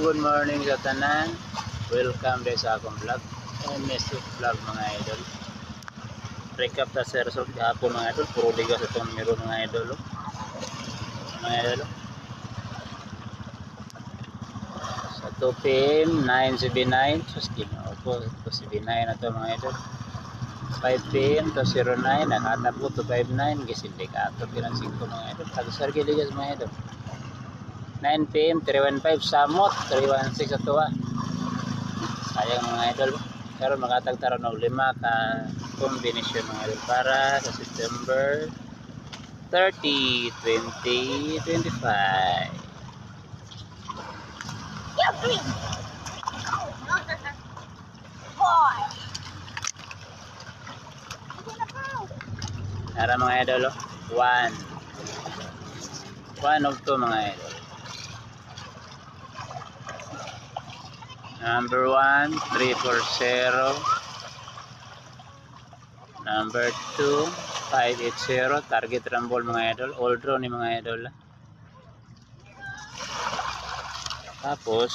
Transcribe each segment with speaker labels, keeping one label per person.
Speaker 1: good morning sa tanan. Welcome din sa akong vlog. MS vlog mga idol. Recap ta sa result gahapon mga idol. Puro liga sa itong numero mga idol. Mga idol. Sa 2 PM, 979. So, skinao po. 279 na ito mga idol. 5 PM to 09. Nakatap po to 59. Gisildi ka ito. Pinang 5 mga idol. Tagasargi ligas mga idol. 9 PM 315 Samot 316 ato sayang mga idol pero makatagtaro ng 5 ka kombinasyon mga idol para sa September 30, 2025. Nara mga idol 1 of 2 mga idol. Number 1, 340. Number 2, 580. Target rumble mga idol. All draw ni mga idol. Tapos,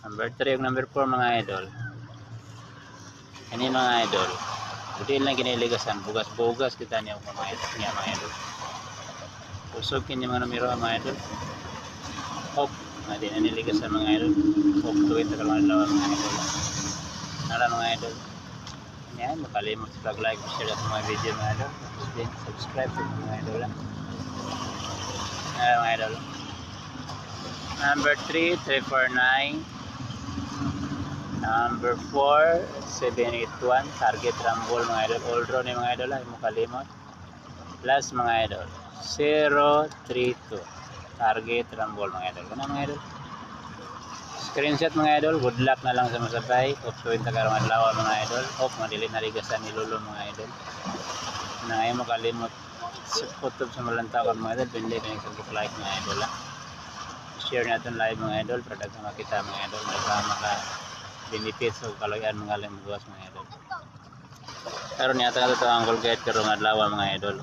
Speaker 1: number 3 ug number 4 mga idol. Ini mga idol. Buti lang kiniligasan. Bugas-bugas kita niya mga idol. Usog kini mga numero mga idol. Hindi na niligas sa mga idol. Huwag tuwid na kalungan lawa mga idol. Nara mga idol. Yan, makalimot sa like, share sa mga video mga idol. Then subscribe sa mga idol. Nara mga idol. Number 3, 349. Number 4, 781. Target rumble mga idol. All draw ni mga idol. Ay makalimot. Plus mga idol. 032. Target rumble mga idol. Kuna mga idol. Screenshot mga idol. Good luck na lang sa masabay. Of tuwin tagarong adlaw mga idol. Of madili na ligasan ni Lolo mga idol. Na ngayon makalimot sa kutub sa malantakan mga idol. Pindi ka nagsagot like mga idol. Share natin live mga idol. Para sa makita mga idol. Para maka-benefits o kaloyan mga limugas mga idol. Karon yata ito ang Uncle Guide karong adlaw mga idol.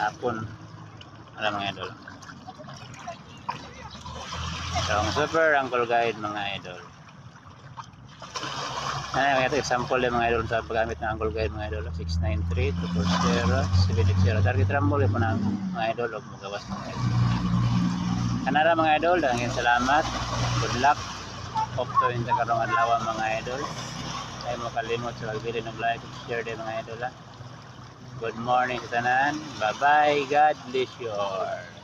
Speaker 1: Hapon. Alam mga idol. So, ang super Uncle Guide mga idol. Ito example yung mga idol sa paggamit ng Uncle Guide mga idol. 693, 240, 780. Target rumble yung mga idol. Huwag magawas mga idol. Kanara mga idol. Dahil salamat. Good luck. Hope to yung takarong adlaw mga idol. Ay makalimot sa pagbili ng like at share din mga idol. Good morning sa tanan. Bye bye. God bless you all.